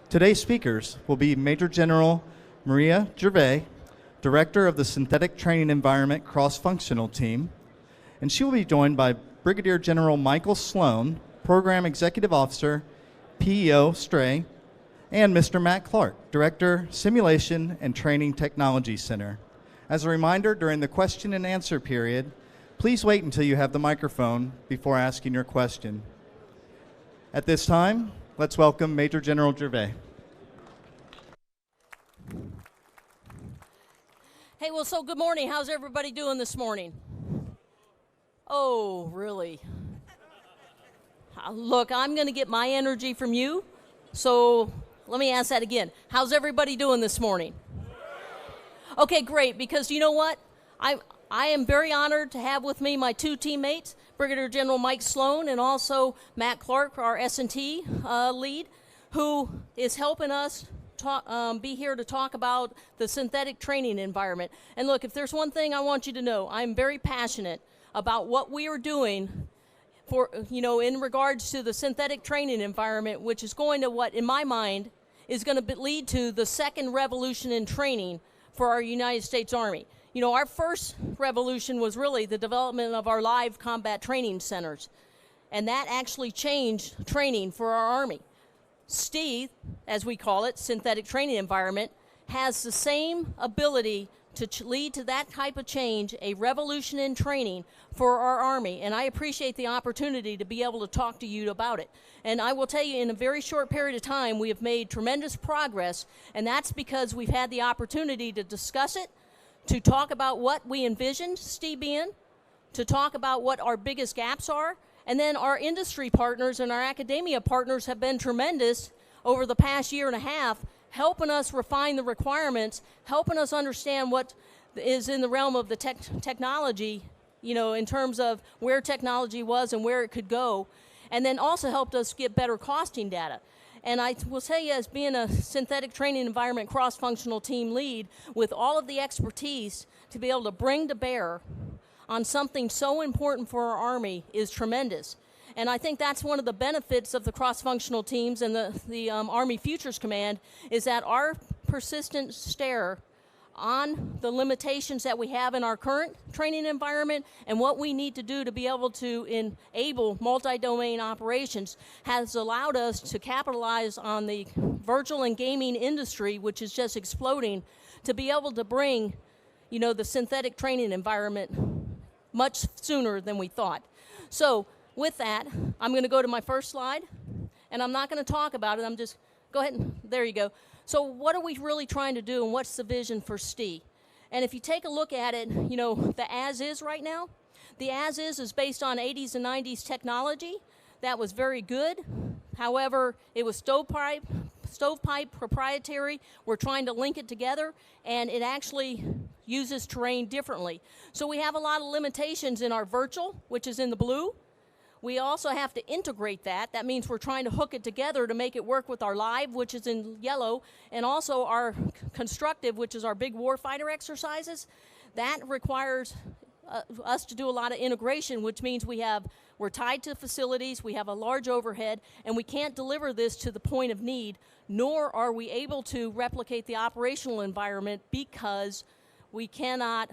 Today's speakers will be Major General Maria Gervais, Director of the Synthetic Training Environment Cross-Functional Team, and she will be joined by Brigadier General Michael Sloan, Program Executive Officer, PEO STRI, and Mr. Matt Clark, Director, Simulation and Training Technology Center. As a reminder, during the question and answer period, please wait until you have the microphone before asking your question. At this time, let's welcome Major General Gervais. Hey, well, so good morning. How's everybody doing this morning? Oh, really? Look, I'm going to get my energy from you, so let me ask that again. How's everybody doing this morning? Okay, great, because you know what? I am very honored to have with me my two teammates, Brigadier General Mike Sloan and also Matt Clark, our S&T lead, who is helping us be here to talk about the synthetic training environment. And look, if there's one thing I want you to know, I'm very passionate about what we are doing for, in regards to the synthetic training environment, which is going to what, in my mind, is going to lead to the second revolution in training for our United States Army. You know, our first revolution was really the development of our live combat training centers, and that actually changed training for our Army. STI, as we call it, synthetic training environment, has the same ability to lead to that type of change, a revolution in training for our Army, and I appreciate the opportunity to be able to talk to you about it. And I will tell you, in a very short period of time, we have made tremendous progress, and that's because we've had the opportunity to discuss it, to talk about what we envisioned STI being, to talk about what our biggest gaps are, and then our industry partners and our academia partners have been tremendous over the past year and a half, helping us refine the requirements, helping us understand what is in the realm of the technology, in terms of where technology was and where it could go, and then also helped us get better costing data. And I will tell you, as being a synthetic training environment cross-functional team lead, with all of the expertise to be able to bring to bear on something so important for our Army is tremendous. And I think that's one of the benefits of the cross-functional teams and the Army Futures Command, is that our persistent stare on the limitations that we have in our current training environment and what we need to do to be able to enable multi-domain operations has allowed us to capitalize on the virtual and gaming industry, which is just exploding, to be able to bring, the synthetic training environment much sooner than we thought. So with that, I'm going to go to my first slide, and I'm not going to talk about it. Go ahead, and there you go. So what are we really trying to do, and what's the vision for STI? And if you take a look at it, the as-is right now, the as-is is based on 80s and 90s technology. That was very good. However, it was stovepipe proprietary. We're trying to link it together, and it actually uses terrain differently. So we have a lot of limitations in our virtual, which is in the blue. We also have to integrate that. That means we're trying to hook it together to make it work with our live, which is in yellow, and also our constructive, which is our big warfighter exercises. That requires us to do a lot of integration, which means we're tied to facilities, we have a large overhead, and we can't deliver this to the point of need, nor are we able to replicate the operational environment because we cannot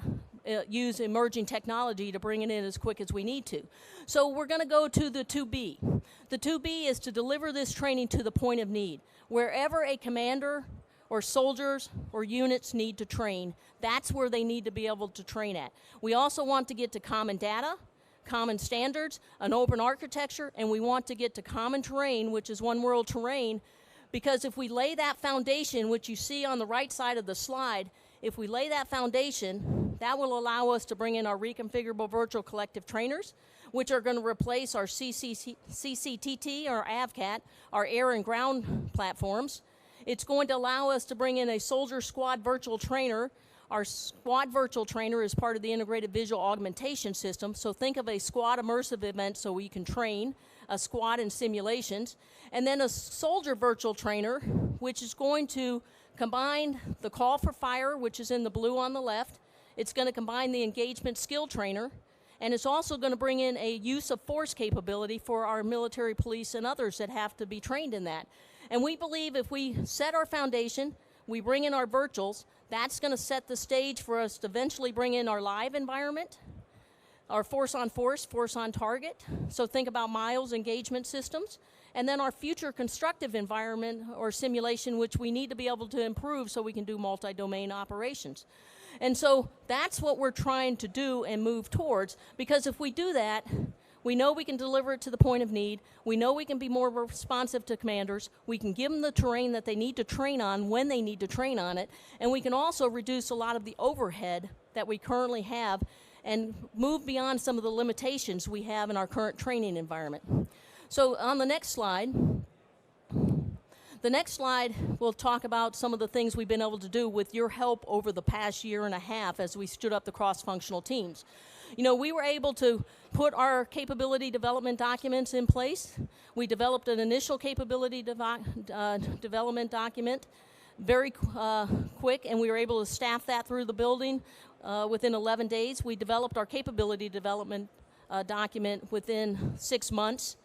use emerging technology to bring it in as quick as we need to. So we're going to go to the 2B. The 2B is to deliver this training to the point of need. Wherever a commander or soldiers or units need to train, that's where they need to be able to train at. We also want to get to common data, common standards, an open architecture, and we want to get to common terrain, which is one world terrain, because if we lay that foundation, which you see on the right side of the slide, if we lay that foundation, that will allow us to bring in our reconfigurable virtual collective trainers, which are going to replace our CCTT or AVCAT, our air and ground platforms. It's going to allow us to bring in a soldier squad virtual trainer. Our squad virtual trainer is part of the integrated visual augmentation system. So think of a squad immersive event so we can train a squad in simulations. And then a soldier virtual trainer, which is going to combine the call for fire, which is in the blue on the left. It's going to combine the engagement skill trainer, and it's also going to bring in a use of force capability for our military police and others that have to be trained in that. And we believe if we set our foundation, we bring in our virtuals, that's going to set the stage for us to eventually bring in our live environment, our force on target. So think about miles engagement systems. And then our future constructive environment or simulation, which we need to be able to improve so we can do multi-domain operations. And so that's what we're trying to do and move towards, because if we do that, we know we can deliver it to the point of need. We know we can be more responsive to commanders. We can give them the terrain that they need to train on when they need to train on it. And we can also reduce a lot of the overhead that we currently have and move beyond some of the limitations we have in our current training environment. So on the next slide we'll talk about some of the things we've been able to do with your help over the past year and a half as we stood up the cross-functional teams. You know, we were able to put our capability development documents in place. We developed an initial capability development document very quick, and we were able to staff that through the building within 11 days. We developed our capability development document within 6 months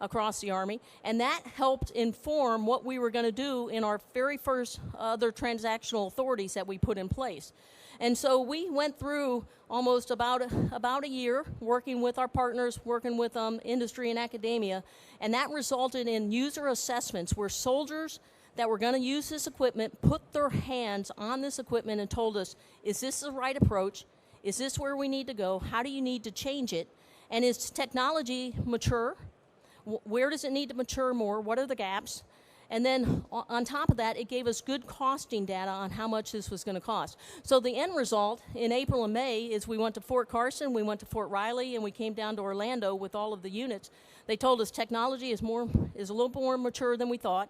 across the Army, and that helped inform what we were going to do in our very first other transactional authorities that we put in place. And so we went through almost about a year working with our partners, working with industry and academia, and that resulted in user assessments where soldiers that were going to use this equipment put their hands on this equipment and told us, is this the right approach? Is this where we need to go? How do you need to change it? And is technology mature? Where does it need to mature more? What are the gaps? And then on top of that, it gave us good costing data on how much this was going to cost. So the end result in April and May is we went to Fort Carson, we went to Fort Riley, and we came down to Orlando with all of the units. They told us technology is a little more mature than we thought,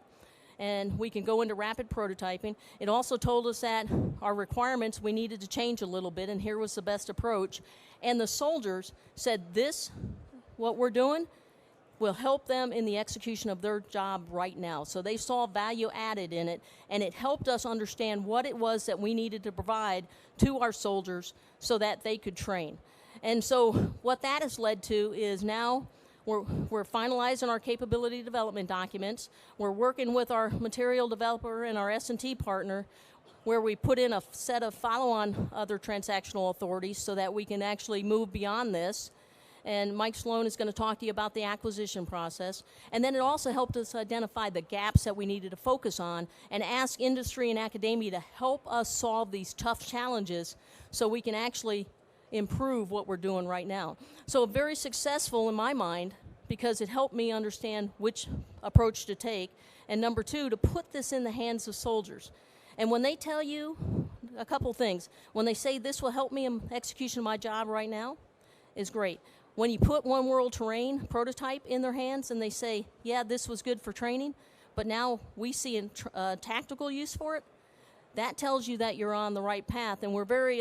and we can go into rapid prototyping. It also told us that our requirements we needed to change a little bit, and here was the best approach. And the soldiers said this, what we're doing, will help them in the execution of their job right now. So they saw value added in it, and it helped us understand what it was that we needed to provide to our soldiers so that they could train. And so what that has led to is now we're finalizing our capability development documents. We're working with our material developer and our S&T partner where we put in a set of follow-on other transactional authorities so that we can actually move beyond this. And Mike Sloan is going to talk to you about the acquisition process. And then it also helped us identify the gaps that we needed to focus on and ask industry and academia to help us solve these tough challenges so we can actually improve what we're doing right now. So very successful in my mind because it helped me understand which approach to take. And number two, to put this in the hands of soldiers. And when they tell you a couple things, when they say this will help me in execution of my job right now, is great. When you put One World Terrain prototype in their hands and they say, yeah, this was good for training, but now we see a tactical use for it, that tells you that you're on the right path. And we're very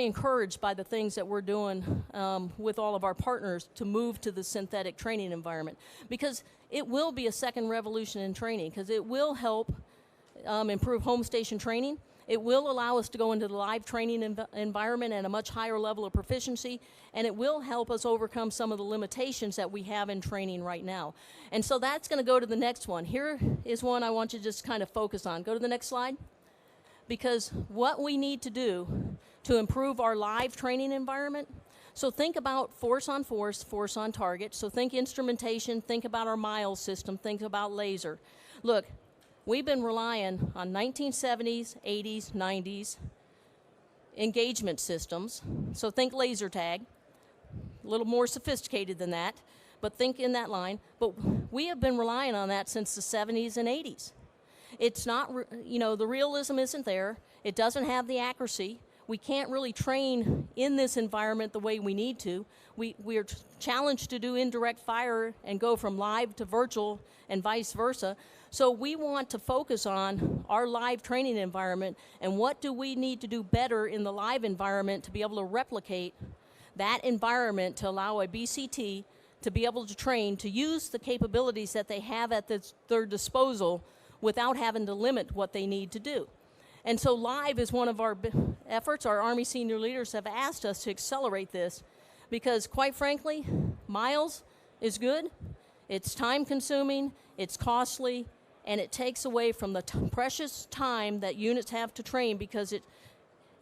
encouraged by the things that we're doing with all of our partners to move to the synthetic training environment, because it will be a second revolution in training, because it will help improve home station training. It will allow us to go into the live training environment at a much higher level of proficiency, and it will help us overcome some of the limitations that we have in training right now. And so that's going to go to the next one. Here is one I want you to just kind of focus on. Go to the next slide. Because what we need to do to improve our live training environment, so think about force on target. So think instrumentation, think about our miles system, think about laser. Look, we've been relying on 1970s, 80s, 90s engagement systems. So think laser tag, a little more sophisticated than that, but think in that line. But we have been relying on that since the 70s and 80s. It's not, the realism isn't there. It doesn't have the accuracy. We can't really train in this environment the way we need to. We are challenged to do indirect fire and go from live to virtual and vice versa. So we want to focus on our live training environment and what do we need to do better in the live environment to be able to replicate that environment to allow a BCT to be able to train, to use the capabilities that they have at their disposal without having to limit what they need to do. And so live is one of our efforts. Our Army senior leaders have asked us to accelerate this because, quite frankly, miles is good. It's time consuming, it's costly, and it takes away from the precious time that units have to train, because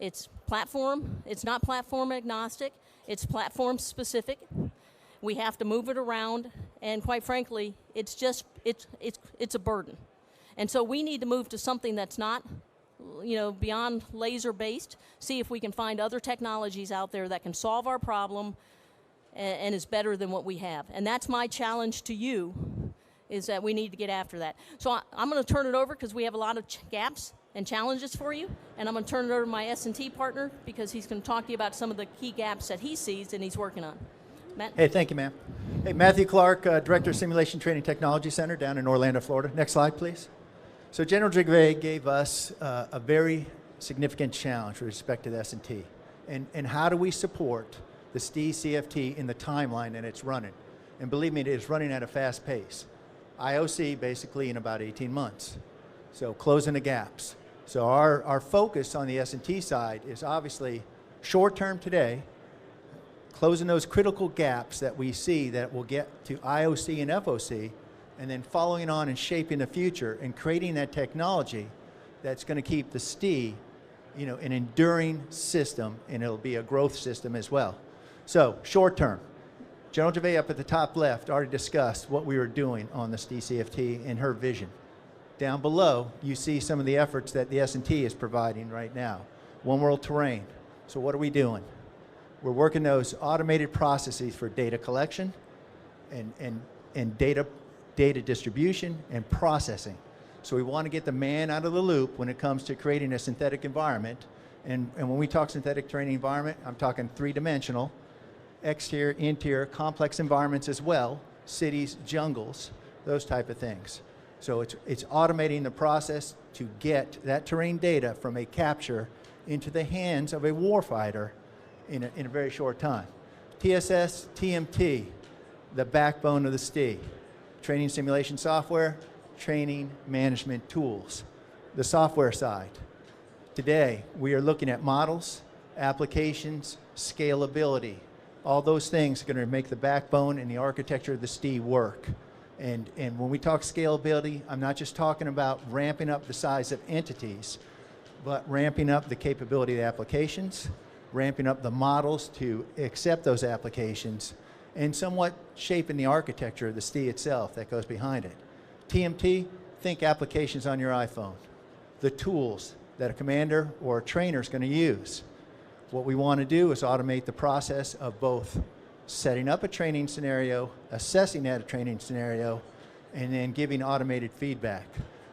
it's not platform agnostic, it's platform specific. We have to move it around, and quite frankly, it's a burden. And so we need to move to something that's not, beyond laser based, see if we can find other technologies out there that can solve our problem and is better than what we have. And that's my challenge to you, is that we need to get after that. So I'm going to turn it over, because we have a lot of gaps and challenges for you, and I'm going to turn it over to my S&T partner, because he's going to talk to you about some of the key gaps that he sees and he's working on. Matt? Hey, thank you, ma'am. Hey, Matthew Clark, Director of Simulation Training Technology Center down in Orlando, Florida. Next slide, please. So General Gervais gave us a very significant challenge with respect to the S&T. And how do we support the STI CFT in the timeline that it's running? And believe me, it is running at a fast pace. IOC basically in about 18 months. So closing the gaps. So our focus on the S&T side is obviously short term today, closing those critical gaps that we see that will get to IOC and FOC, and then following on and shaping the future and creating that technology that's going to keep the STI, an enduring system, and it'll be a growth system as well. So short term, General Gervais up at the top left already discussed what we were doing on the STI CFT and her vision. Down below, you see some of the efforts that the S&T is providing right now. One World Terrain. So what are we doing? We're working those automated processes for data collection and data distribution and processing. So we want to get the man out of the loop when it comes to creating a synthetic environment. And when we talk synthetic training environment, I'm talking three-dimensional, exterior, interior, complex environments as well, cities, jungles, those type of things. So it's automating the process to get that terrain data from a capture into the hands of a warfighter in a very short time. TSS, TMT, the backbone of the STI. Training simulation software, training management tools. The software side. Today, we are looking at models, applications, scalability. All those things are going to make the backbone and the architecture of the STI work. And when we talk scalability, I'm not just talking about ramping up the size of entities, but ramping up the capability of the applications, ramping up the models to accept those applications, and somewhat shaping the architecture of the STI itself that goes behind it. TMT, think applications on your iPhone. The tools that a commander or a trainer is going to use. What we want to do is automate the process of both setting up a training scenario, assessing that training scenario, and then giving automated feedback.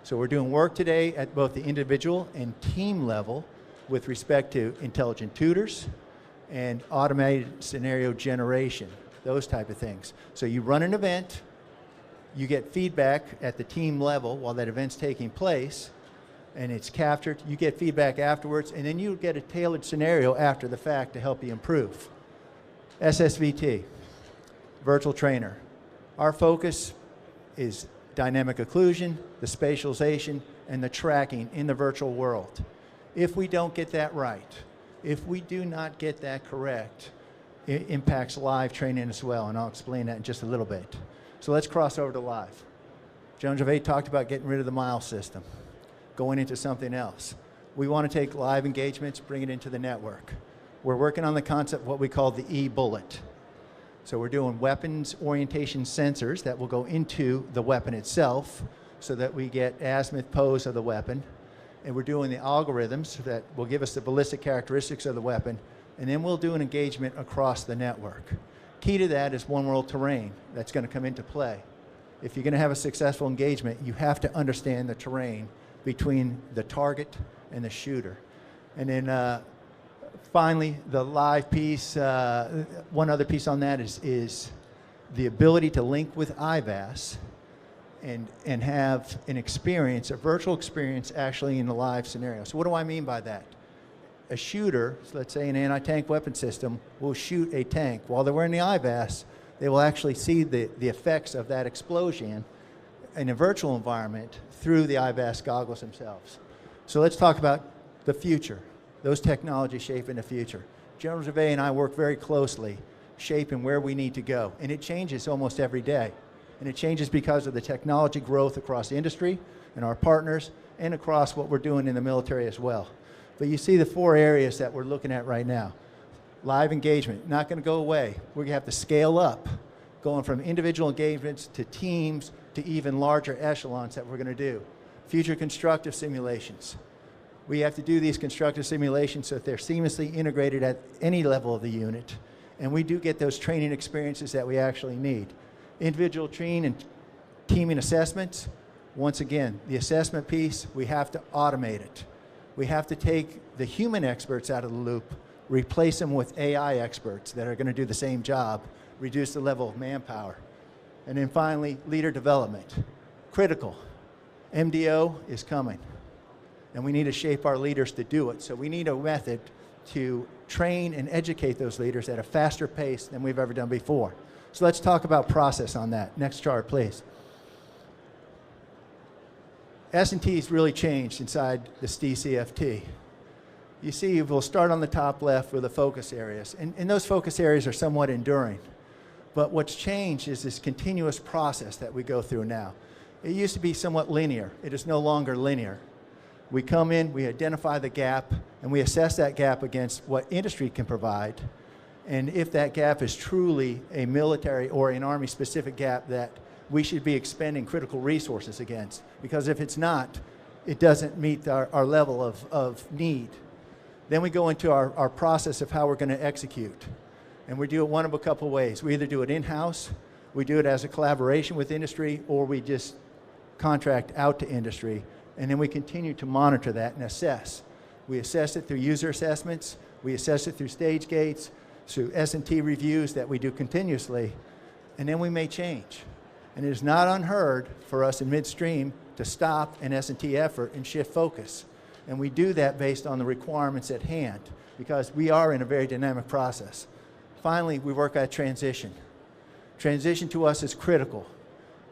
So we're doing work today at both the individual and team level with respect to intelligent tutors and automated scenario generation, those type of things. So you run an event, you get feedback at the team level while that event's taking place, and it's captured, you get feedback afterwards, and then you get a tailored scenario after the fact to help you improve. SSVT, virtual trainer. Our focus is dynamic occlusion, the spatialization, and the tracking in the virtual world. If we don't get that right, if we do not get that correct, it impacts live training as well, and I'll explain that in just a little bit. So let's cross over to live. General Gervais talked about getting rid of the mile system, going into something else. We want to take live engagements, bring it into the network. We're working on the concept of what we call the E-bullet. So we're doing weapons orientation sensors that will go into the weapon itself so that we get azimuth pose of the weapon. And we're doing the algorithms that will give us the ballistic characteristics of the weapon. And then we'll do an engagement across the network. Key to that is One World Terrain that's going to come into play. If you're going to have a successful engagement, you have to understand the terrain between the target and the shooter. And then finally, the live piece, one other piece on that is the ability to link with IVAS and have an experience, a virtual experience actually in the live scenario. So what do I mean by that? A shooter, so let's say an anti-tank weapon system, will shoot a tank. While they're wearing the IVAS, they will actually see the effects of that explosion in a virtual environment through the IVAS goggles themselves. So let's talk about the future, those technologies shaping the future. General Gervais and I work very closely shaping where we need to go, and it changes almost every day. And it changes because of the technology growth across the industry and our partners and across what we're doing in the military as well. But you see the 4 areas that we're looking at right now. Live engagement, not going to go away. We're going to have to scale up, going from individual engagements to teams to even larger echelons that we're going to do. Future constructive simulations. We have to do these constructive simulations so that they're seamlessly integrated at any level of the unit. And we do get those training experiences that we actually need. Individual training and teaming assessments. Once again, the assessment piece, we have to automate it. We have to take the human experts out of the loop, replace them with AI experts that are going to do the same job, reduce the level of manpower. And then finally, leader development. Critical. MDO is coming. And we need to shape our leaders to do it. So we need a method to train and educate those leaders at a faster pace than we've ever done before. So let's talk about process on that. Next chart, please. S&T's really changed inside the STI CFT. You see, we'll start on the top left with the focus areas. And those focus areas are somewhat enduring. But what's changed is this continuous process that we go through now. It used to be somewhat linear. It is no longer linear. We come in, we identify the gap, and we assess that gap against what industry can provide. And if that gap is truly a military or an Army-specific gap that we should be expending critical resources against. Because if it's not, it doesn't meet our level of need. Then we go into our process of how we're going to execute. And we do it one of a couple ways. We either do it in-house, we do it as a collaboration with industry, or we just contract out to industry. And then we continue to monitor that and assess. We assess it through user assessments. We assess it through stage gates, through S&T reviews that we do continuously. And then we may change. And it is not unheard for us in midstream to stop an S&T effort and shift focus. And we do that based on the requirements at hand because we are in a very dynamic process. Finally, we work at transition. Transition to us is critical.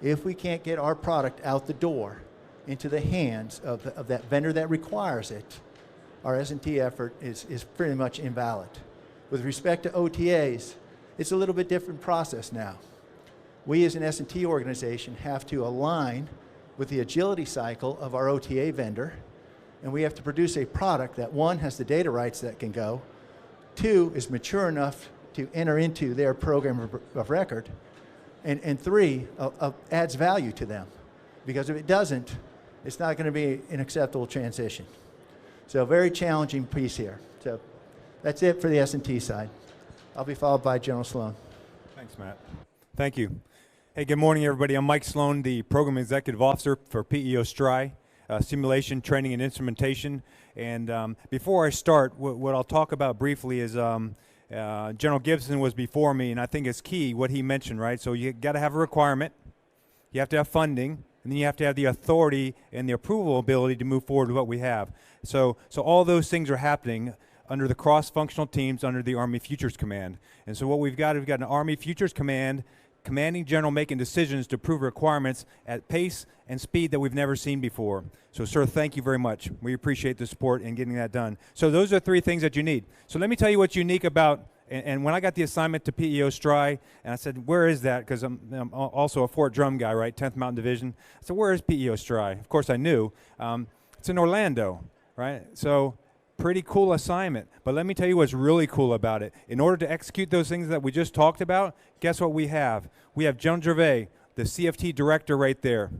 If we can't get our product out the door into the hands of that vendor that requires it, our S&T effort is pretty much invalid. With respect to OTAs, it's a little bit different process now. We as an S&T organization have to align with the agility cycle of our OTA vendor, and we have to produce a product that, one, has the data rights that can go, two, is mature enough to enter into their program of record, and three, adds value to them. Because if it doesn't, it's not going to be an acceptable transition. So a very challenging piece here. So that's it for the S&T side. I'll be followed by General Sloan. Thanks, Matt. Thank you. Hey, good morning, everybody. I'm Mike Sloan, the Program Executive Officer for PEO STRI, Simulation, Training, and Instrumentation. And before I start, what I'll talk about briefly is General Gibson was before me, and I think it's key what he mentioned, right? So you got to have a requirement, you have to have funding, and then you have to have the authority and the approval ability to move forward with what we have. So all those things are happening under the cross-functional teams under the Army Futures Command. And so what we've got an Army Futures Command, commanding general making decisions to approve requirements at pace and speed that we've never seen before. So, sir, thank you very much. We appreciate the support in getting that done. So those are 3 things that you need. So let me tell you what's unique about, and when I got the assignment to PEO STRI, and I said, where is that? Because I'm also a Fort Drum guy, right, 10th Mountain Division. I said, where is PEO STRI? Of course I knew. It's in Orlando, right? So pretty cool assignment. But let me tell you what's really cool about it. In order to execute those things that we just talked about, guess what we have? We have Joan Gervais, the CFT director right there.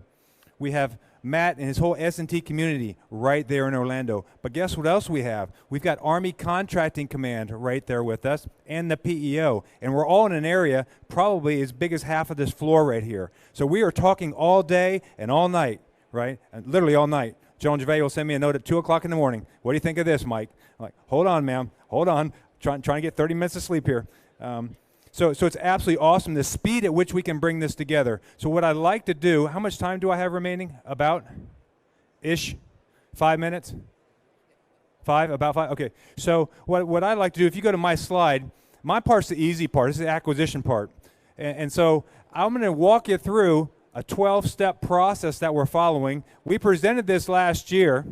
We have Matt and his whole S&T community right there in Orlando. But guess what else we have? We've got Army Contracting Command right there with us and the PEO. And we're all in an area probably as big as half of this floor right here. So we are talking all day and all night, right? And literally all night. Joan Gervais will send me a note at 2 o'clock in the morning. What do you think of this, Mike? I'm like, hold on, ma'am. Hold on. Trying to get 30 minutes of sleep here. So it's absolutely awesome, the speed at which we can bring this together. So what I'd like to do, how much time do I have remaining? About-ish? 5 minutes? 5? About 5? Okay. So what I'd like to do, if you go to my slide, my part's the easy part. This is the acquisition part. And so I'm going to walk you through a 12-step process that we're following. We presented this last year,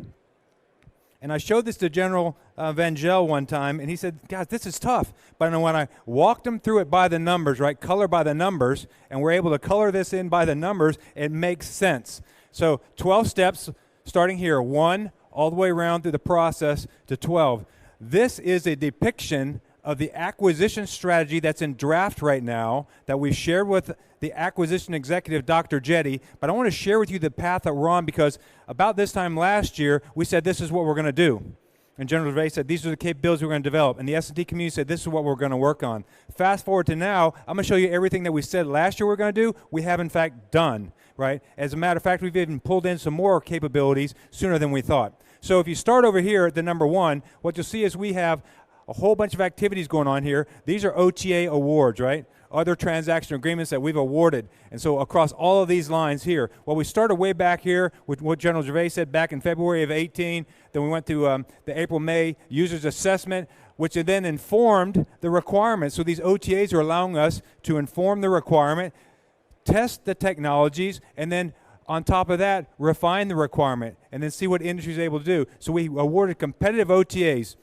And I showed this to General Vangel one time, and he said, guys, this is tough. But when I walked him through it by the numbers, right, color by the numbers, and we're able to color this in by the numbers, it makes sense. So 12 steps starting here, 1 all the way around through the process to 12. This is a depiction of the acquisition strategy that's in draft right now that we shared with the acquisition executive, Dr. Jetty. But I want to share with you the path that we're on, because about this time last year, we said this is what we're going to do. And General Gervais said these are the capabilities we're going to develop. And the S&T community said this is what we're going to work on. Fast forward to now, I'm going to show you everything that we said last year we're going to do, we have in fact done, right? As a matter of fact, we've even pulled in some more capabilities sooner than we thought. So if you start over here at the number 1, what you'll see is we have a whole bunch of activities going on here. These are OTA awards, right? Other transaction agreements that we've awarded. And so across all of these lines here, well, we started way back here with what General Gervais said back in February of 18. Then we went to the April-May users assessment, which then informed the requirements. So these OTAs are allowing us to inform the requirement, test the technologies, and then on top of that, refine the requirement, and then see what industry is able to do. So we awarded competitive OTAs.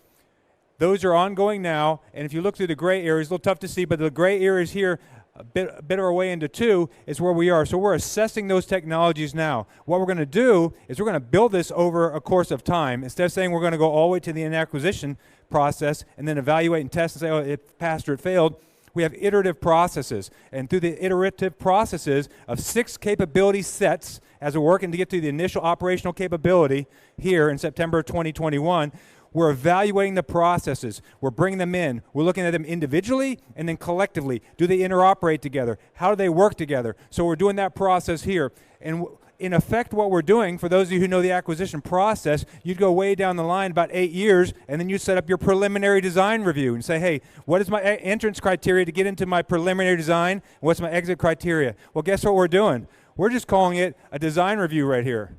Those are ongoing now, and if you look through the gray areas, a little tough to see, but the gray areas here, a bit of our way into 2 is where we are. So we're assessing those technologies now. What we're going to do is we're going to build this over a course of time. Instead of saying we're going to go all the way to the acquisition process and then evaluate and test and say, oh, it passed or it failed, we have iterative processes. And through the iterative processes of 6 capability sets, as we're working to get to the initial operational capability here in September 2021, we're evaluating the processes. We're bringing them in. We're looking at them individually and then collectively. Do they interoperate together? How do they work together? So we're doing that process here. And in effect, what we're doing, for those of you who know the acquisition process, you'd go way down the line about 8 years, and then you set up your preliminary design review and say, hey, what is my entrance criteria to get into my preliminary design? What's my exit criteria? Well, guess what we're doing? We're just calling it a design review right here,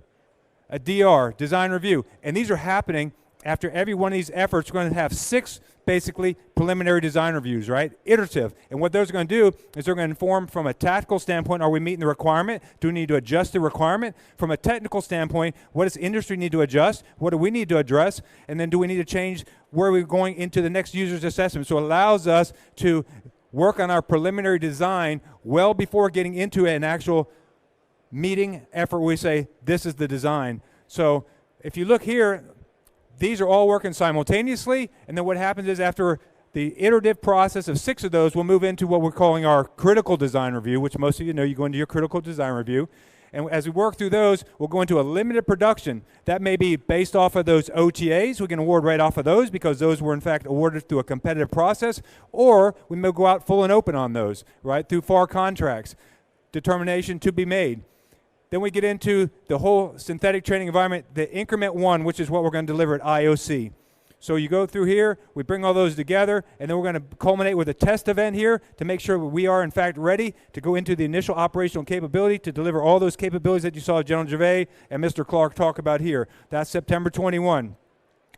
a DR, design review. And these are happening after every one of these efforts. We're going to have 6 basically preliminary design reviews, right? Iterative. And what those are going to do is they're going to inform from a tactical standpoint, are we meeting the requirement? Do we need to adjust the requirement? From a technical standpoint, what does industry need to adjust? What do we need to address? And then do we need to change where we're going into the next user's assessment? So it allows us to work on our preliminary design well before getting into an actual meeting effort where we say, this is the design. So if you look here, these are all working simultaneously, and then what happens is after the iterative process of 6 of those, we'll move into what we're calling our critical design review, which most of you know, you go into your critical design review. And as we work through those, we'll go into a limited production. That may be based off of those OTAs. We can award right off of those because those were in fact awarded through a competitive process, or we may go out full and open on those, right, through FAR contracts, determination to be made. Then we get into the whole synthetic training environment, the increment 1, which is what we're going to deliver at IOC. So you go through here, we bring all those together, and then we're going to culminate with a test event here to make sure we are in fact ready to go into the initial operational capability to deliver all those capabilities that you saw General Gervais and Mr. Clark talk about here. That's September 21.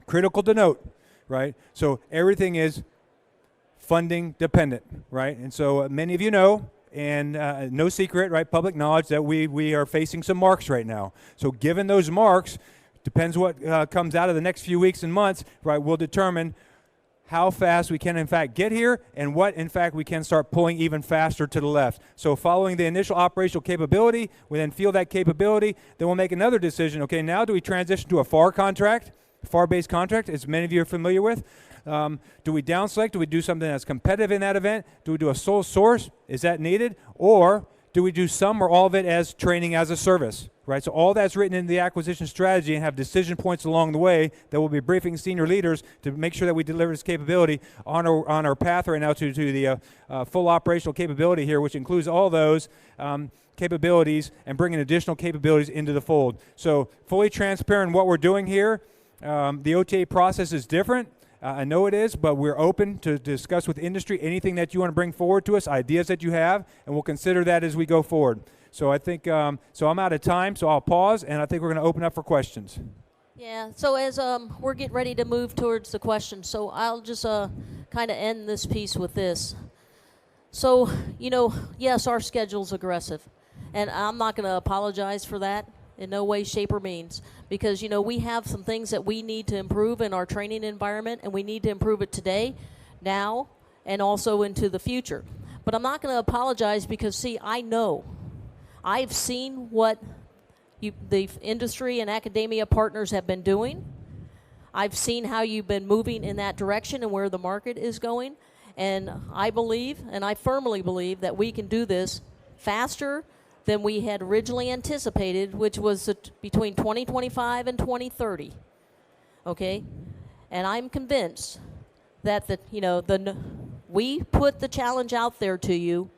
Critical to note, right? So everything is funding dependent, right? And so many of you know, and no secret, right, public knowledge that we are facing some marks right now. So given those marks, depends what comes out of the next few weeks and months, right, will determine how fast we can in fact get here and what in fact we can start pulling even faster to the left. So following the initial operational capability, we then feel that capability, then we'll make another decision. Okay, now do we transition to a FAR contract, FAR-based contract, as many of you are familiar with? Do we down select? Do we do something that's competitive in that event? Do we do a sole source? Is that needed? Or do we do some or all of it as training as a service? Right? So all that's written in the acquisition strategy and have decision points along the way that we'll be briefing senior leaders to make sure that we deliver this capability on our path right now to the full operational capability here, which includes all those capabilities and bringing additional capabilities into the fold. So fully transparent in what we're doing here. The OTA process is different. I know it is, but we're open to discuss with industry anything that you want to bring forward to us, ideas that you have, and we'll consider that as we go forward. So I think, so I'm out of time, so I'll pause, and I think we're going to open up for questions. Yeah, so as we're getting ready to move towards the questions, so I'll just kind of end this piece with this. So, you know, yes, our schedule's aggressive, and I'm not going to apologize for that. in no way, shape, or means. Because, you know, we have some things that we need to improve in our training environment, and we need to improve it today, now, and also into the future. But I'm not going to apologize because, see, I know. I've seen what the industry and academia partners have been doing. I've seen how you've been moving in that direction and where the market is going. And I believe, and I firmly believe, that we can do this faster than we had originally anticipated, which was between 2025 and 2030. Okay? And I'm convinced that we put the challenge out there to you,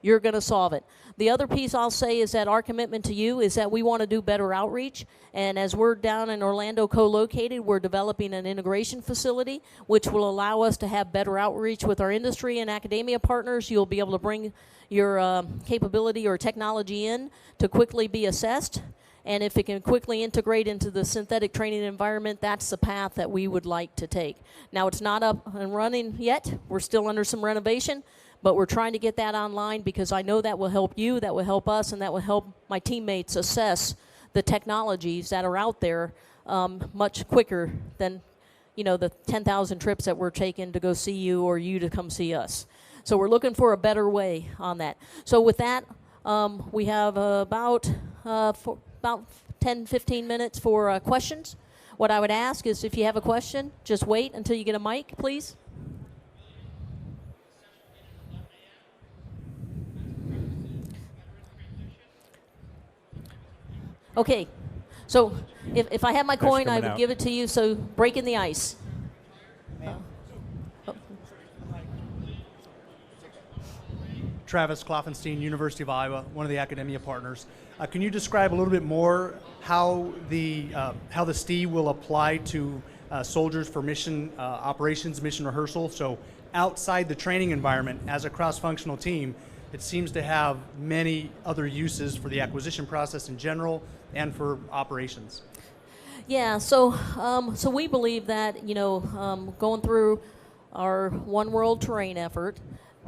you're going to solve it. The other piece I'll say is that our commitment to you is that we want to do better outreach. And as we're down in Orlando co-located, we're developing an integration facility, which will allow us to have better outreach with our industry and academia partners. You'll be able to bring your capability or technology in to quickly be assessed. And if it can quickly integrate into the synthetic training environment, that's the path that we would like to take. Now, it's not up and running yet. We're still under some renovation. But we're trying to get that online because I know that will help you, that will help us, and that will help my teammates assess the technologies that are out there much quicker than, you know, the 10,000 trips that we're taking to go see you or you to come see us. So we're looking for a better way on that. So with that, we have about 10, 15 minutes for questions. What I would ask is if you have a question, just wait until you get a mic, please. Okay, so if I had my coin, I would give it to you, so breaking the ice. Travis Kloffenstein, University of Iowa, one of the academia partners. Can you describe a little bit more how the STI will apply to soldiers for mission operations, mission rehearsal? So outside the training environment, as a cross-functional team, it seems to have many other uses for the acquisition process in general and for operations. Yeah, so so we believe that, you know, going through our One World terrain effort,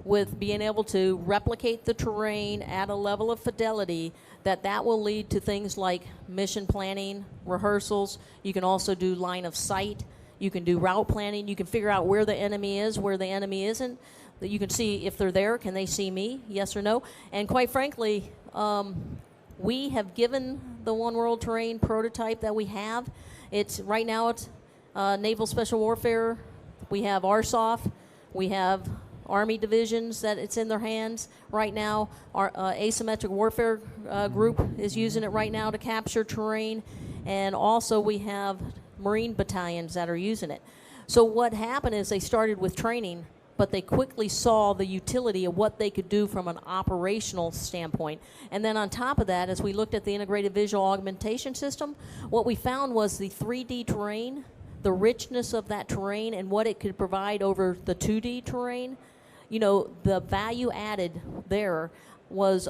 with being able to replicate the terrain at a level of fidelity, that will lead to things like mission planning, rehearsals. You can also do line of sight. You can do route planning. You can figure out where the enemy is, where the enemy isn't. That you can see if they're there, can they see me, yes or no? And quite frankly, we have given the One World terrain prototype that we have. It's right now it's Naval Special Warfare. We have RSOF. We have Army divisions that it's in their hands right now. Our asymmetric warfare group is using it right now to capture terrain. And also we have Marine battalions that are using it. So what happened is they started with training, but they quickly saw the utility of what they could do from an operational standpoint. And then on top of that, as we looked at the integrated visual augmentation system, what we found was the 3D terrain, the richness of that terrain and what it could provide over the 2D terrain. You know, the value added there was,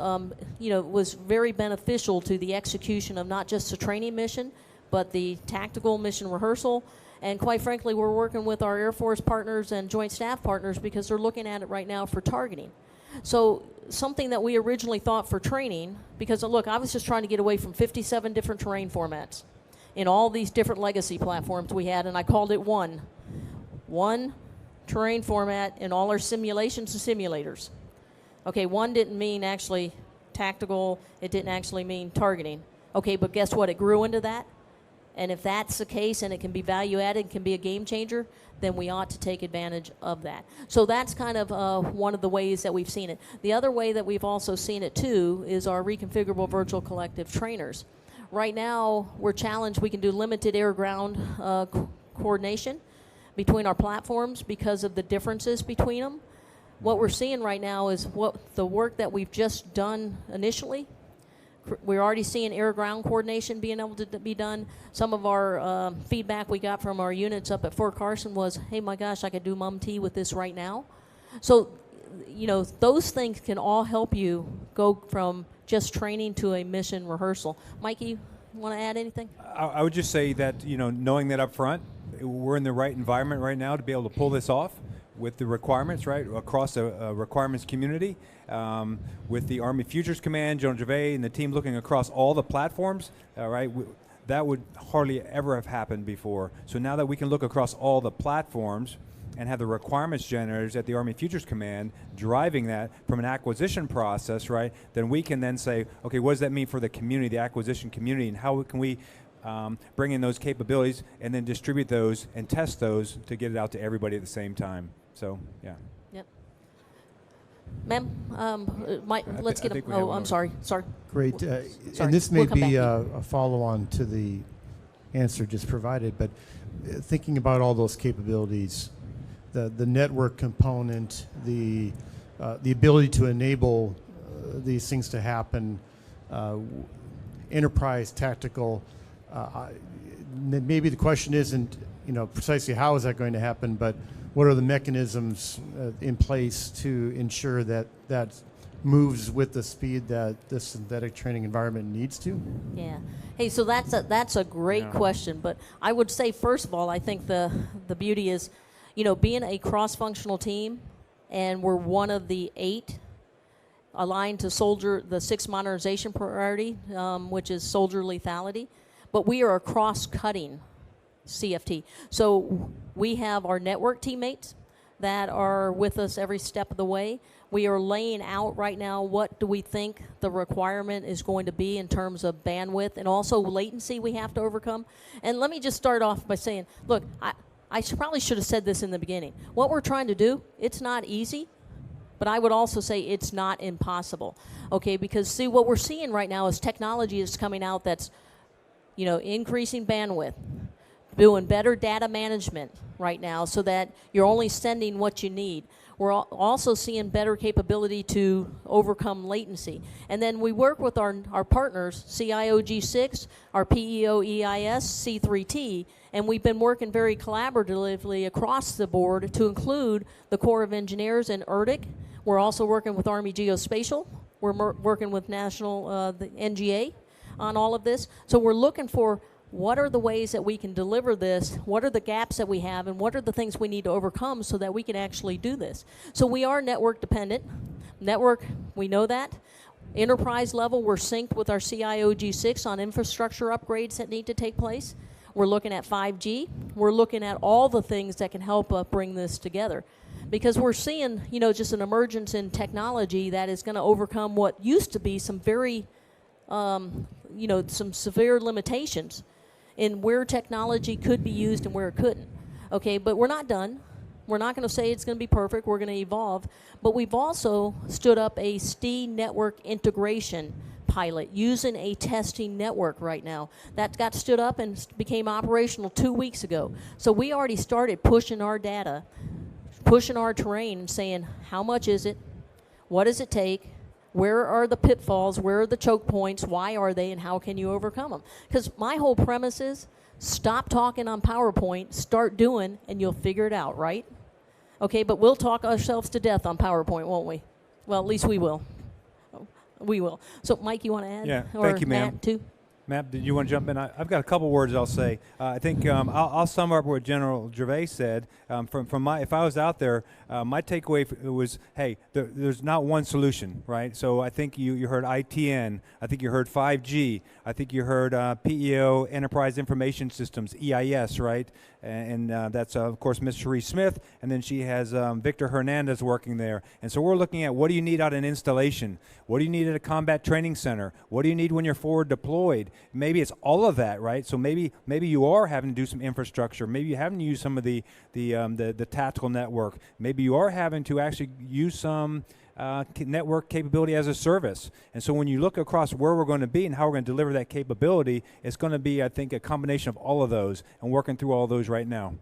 you know, was very beneficial to the execution of not just the training mission, but the tactical mission rehearsal. And quite frankly, we're working with our Air Force partners and Joint Staff partners because they're looking at it right now for targeting. So something that we originally thought for training, because look, I was just trying to get away from 57 different terrain formats in all these different legacy platforms we had, and I called it one terrain format in all our simulations and simulators. Okay, one didn't mean actually tactical, it didn't actually mean targeting. Okay, but guess what, it grew into that. And if that's the case and it can be value added, can be a game changer, then we ought to take advantage of that. So that's kind of one of the ways that we've seen it. The other way that we've also seen it too is our reconfigurable virtual collective trainers. Right now, we're challenged, we can do limited air-ground coordination between our platforms because of the differences between them. What we're seeing right now is what the work that we've just done initially. We're already seeing air-ground coordination being able to be done. Some of our feedback we got from our units up at Fort Carson was, hey, my gosh, I could do MUM-T with this right now. So, you know, those things can all help you go from just training to a mission rehearsal. Mikey, you want to add anything? I would just say that, you know, knowing that up front, we're in the right environment right now to be able to pull this off. with the requirements, right, across a requirements community, with the Army Futures Command, General Gervais and the team looking across all the platforms, right, that would hardly ever have happened before. So now that we can look across all the platforms and have the requirements generators at the Army Futures Command driving that from an acquisition process, right, then we can then say, okay, what does that mean for the community, the acquisition community, and how can we bring in those capabilities and then distribute those and test those to get it out to everybody at the same time. So, yeah. Yep. Ma'am, let's get a, oh, I'm sorry. Great. Sorry. And this may We'll come be back. a follow-on to the answer just provided, but thinking about all those capabilities, the network component, the ability to enable these things to happen, enterprise, tactical. Maybe the question isn't, precisely how is that going to happen, but what are the mechanisms in place to ensure that that moves with the speed that the synthetic training environment needs to? Yeah. Hey, so that's a great question, but I would say first of all, I think the beauty is, being a cross-functional team, and we're one of the 8 aligned to the 6th modernization priority, which is soldier lethality, but we are a cross-cutting CFT. So we have our network teammates that are with us every step of the way. We are laying out right now what do we think the requirement is going to be in terms of bandwidth and also latency we have to overcome. And let me just start off by saying, look, I probably should have said this in the beginning. What we're trying to do, it's not easy, but I would also say it's not impossible, okay? Because see, what we're seeing right now is technology is coming out that's, increasing bandwidth, doing better data management right now so that you're only sending what you need. We're also seeing better capability to overcome latency. And then we work with our partners, CIOG6, our PEO EIS, C3T, and we've been working very collaboratively across the board to include the Corps of Engineers and ERDIC. We're also working with Army Geospatial. We're working with National, the NGA on all of this. So we're looking for what are the ways that we can deliver this, what are the gaps that we have, and what are the things we need to overcome so that we can actually do this. So we are network dependent. Network, we know that. Enterprise level, we're synced with our CIOG6 on infrastructure upgrades that need to take place. We're looking at 5G. We're looking at all the things that can help bring this together. Because we're seeing, just an emergence in technology that is going to overcome what used to be some very, some severe limitations in where technology could be used and where it couldn't. Okay, but we're not done. We're not going to say it's going to be perfect. We're going to evolve. But we've also stood up a STI network integration pilot using a testing network right now. That got stood up and became operational 2 weeks ago. So we already started pushing our data, pushing our terrain and saying, how much is it? What does it take? Where are the pitfalls? Where are the choke points? Why are they, and how can you overcome them? Because my whole premise is stop talking on PowerPoint, start doing, and you'll figure it out, right? Okay, but we'll talk ourselves to death on PowerPoint, won't we? Well, at least we will. We will. So, Mike, you want to add? Yeah, or thank you, ma'am. Matt, too? Matt, did you want to jump in? I've got a couple words I'll say. I think I'll sum up what General Gervais said. If I was out there, my takeaway was, hey, there's not one solution, right? So I think you heard ITN. I think you heard 5G. I think you heard PEO, Enterprise Information Systems, EIS, right? And that's, of course, Ms. Cherie Smith, and then she has Victor Hernandez working there. And so we're looking at what do you need out of an installation? What do you need at a combat training center? What do you need when you're forward deployed? Maybe it's all of that, right? So maybe you are having to do some infrastructure. Maybe you haven't used some of the tactical network. Maybe you are having to actually use some network capability as a service. And so when you look across where we're going to be and how we're going to deliver that capability, it's going to be, I think, a combination of all of those and working through all those right now.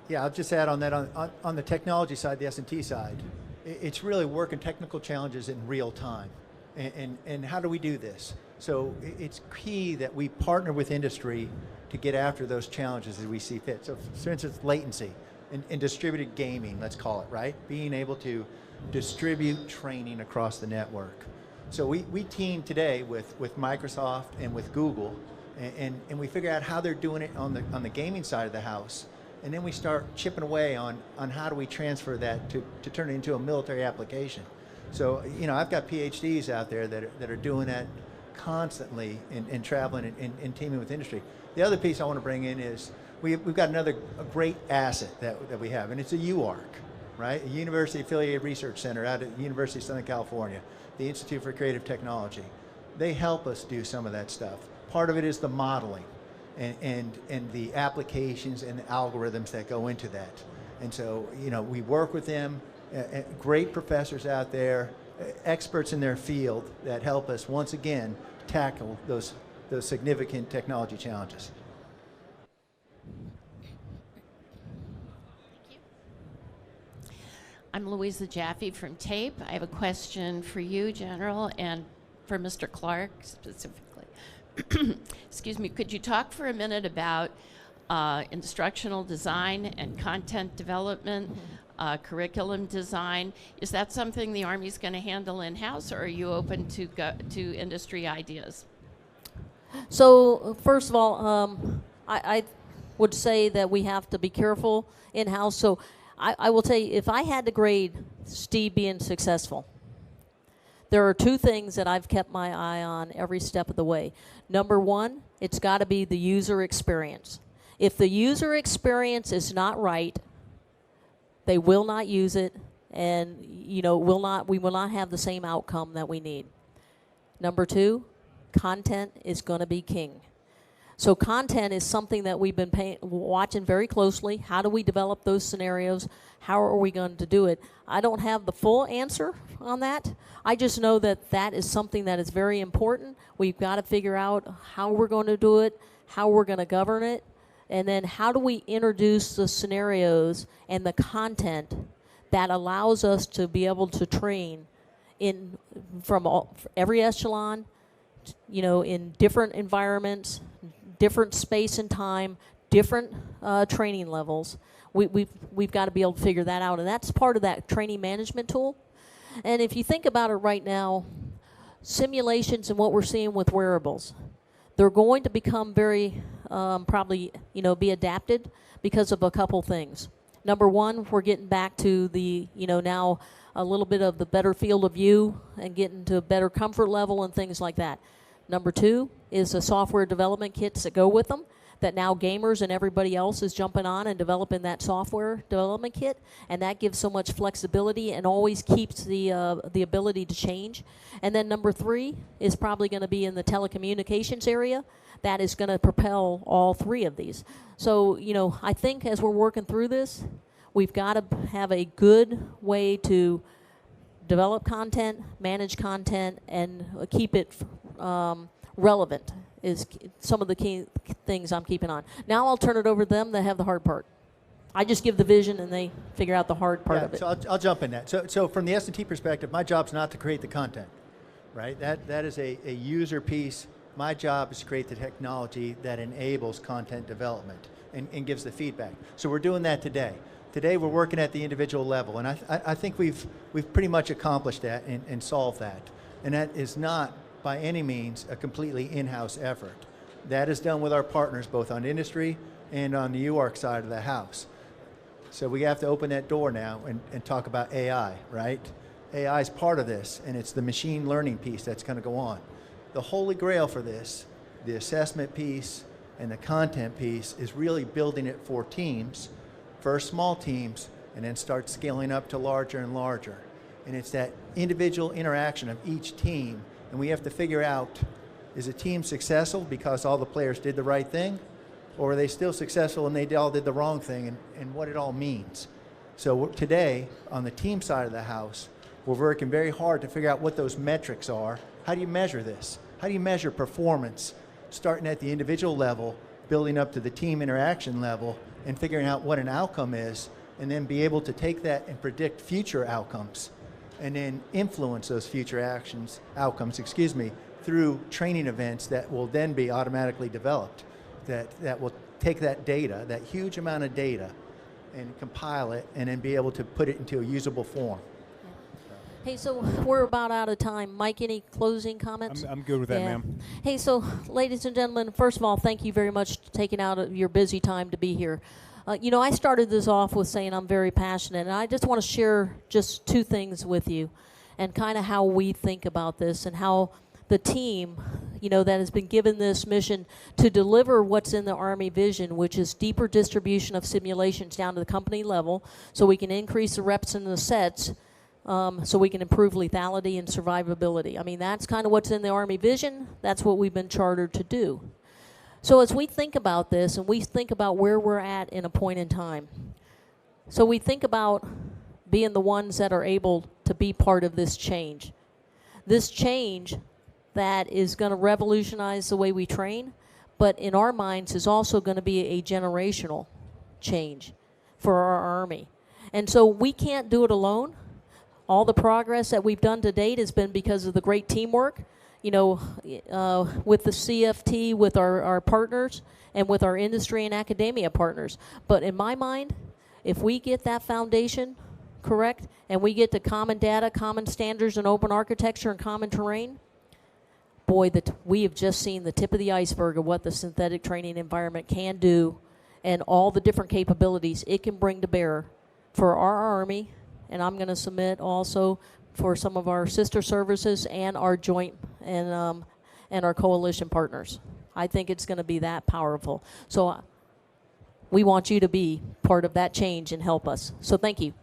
Yeah, I'll just add on that on the technology side, the S&T side, it's really working technical challenges in real time. And how do we do this? So it's key that we partner with industry to get after those challenges as we see fit. So for instance, latency and distributed gaming, let's call it, right? Being able to distribute training across the network. So we team today with Microsoft and with Google, and we figure out how they're doing it on the gaming side of the house. and then we start chipping away on how do we transfer that to turn it into a military application. So, you know, I've got PhDs out there that are doing that constantly and traveling and teaming with industry. The other piece I want to bring in is we've got a great asset that we have, and it's a UARC, right? A University Affiliated Research Center out at the University of Southern California, the Institute for Creative Technology. They help us do some of that stuff. Part of it is the modeling and the applications and the algorithms that go into that. And so, you know, we work with them, great professors out there, experts in their field that help us once again tackle those significant technology challenges. I'm Louisa Jaffe from TAPE. I have a question for you, General, and for Mr. Clark specifically. Excuse me, could you talk for a minute about instructional design and content development, curriculum design? Is that something the Army's going to handle in-house, or are you open to industry ideas? So first of all, I would say that we have to be careful in-house. So I will tell you, if I had to grade STI being successful, there are two things that I've kept my eye on every step of the way. Number one, it's got to be the user experience. If the user experience is not right, they will not use it, and you know, we will not have the same outcome that we need. Number two, content is going to be king. So content is something that we've been watching very closely. How do we develop those scenarios? How are we going to do it? I don't have the full answer on that. I just know that that is something that is very important. We've got to figure out how we're going to do it, how we're going to govern it, and then how do we introduce the scenarios and the content that allows us to be able to train from every echelon, you know, in different environments, different space and time, different training levels. We've got to be able to figure that out, and that's part of that training management tool. And if you think about it right now, simulations and what we're seeing with wearables, they're going to become very probably, you know, be adapted because of a couple things. Number one, we're getting back to the, you know, now a little bit of the better field of view and getting to a better comfort level and things like that. Number two is the software development kits that go with them, that now gamers and everybody else is jumping on and developing that software development kit, and that gives so much flexibility and always keeps the ability to change. And then number three is probably going to be in the telecommunications area. That is going to propel all three of these. So, you know, I think as we're working through this, we've got to have a good way to develop content, manage content, and keep it relevant is some of the key things I'm keeping on. Now I'll turn it over to them that have the hard part. I just give the vision and they figure out the hard part of it. So I'll jump in that. So from the S&T perspective, my job's not to create the content, right? That is a user piece. My job is to create the technology that enables content development and gives the feedback. So we're doing that today. Today we're working at the individual level, and I think we've pretty much accomplished that and solved that. And that is not by any means a completely in-house effort. That is done with our partners both on industry and on the UARC side of the house. So we have to open that door now and talk about AI, right? AI is part of this, and it's the machine learning piece that's going to go on. The holy grail for this, the assessment piece and the content piece, is really building it for teams, first small teams, and then start scaling up to larger and larger. And it's that individual interaction of each team, and we have to figure out, is a team successful because all the players did the right thing, or are they still successful and they all did the wrong thing, and what it all means. So today, on the team side of the house, we're working very hard to figure out what those metrics are. How do you measure this? How do you measure performance, starting at the individual level, building up to the team interaction level, and figuring out what an outcome is, and then be able to take that and predict future outcomes, and then influence those future outcomes, through training events that will then be automatically developed, that will take that data, that huge amount of data, and compile it, and then be able to put it into a usable form. Hey, so we're about out of time. Mike, any closing comments? I'm good with that, ma'am. Hey, so ladies and gentlemen, first of all, thank you very much for taking out of your busy time to be here. You know, I started this off with saying I'm very passionate, and I just want to share just two things with you and kind of how we think about this and how the team, you know, that has been given this mission to deliver what's in the Army vision, which is deeper distribution of simulations down to the company level so we can increase the reps and the sets so we can improve lethality and survivability. I mean, that's kind of what's in the Army vision. That's what we've been chartered to do. So as we think about this and we think about where we're at in a point in time, so we think about being the ones that are able to be part of this change. This change that is going to revolutionize the way we train, but in our minds is also going to be a generational change for our Army. And so we can't do it alone. All the progress that we've done to date has been because of the great teamwork, you know, with the CFT, with our partners, and with our industry and academia partners. But in my mind, if we get that foundation correct, and we get to common data, common standards, and open architecture and common terrain, boy, we have just seen the tip of the iceberg of what the synthetic training environment can do and all the different capabilities it can bring to bear for our Army, and I'm going to submit also for some of our sister services and our joint and our coalition partners. I think it's going to be that powerful. So we want you to be part of that change and help us. So thank you.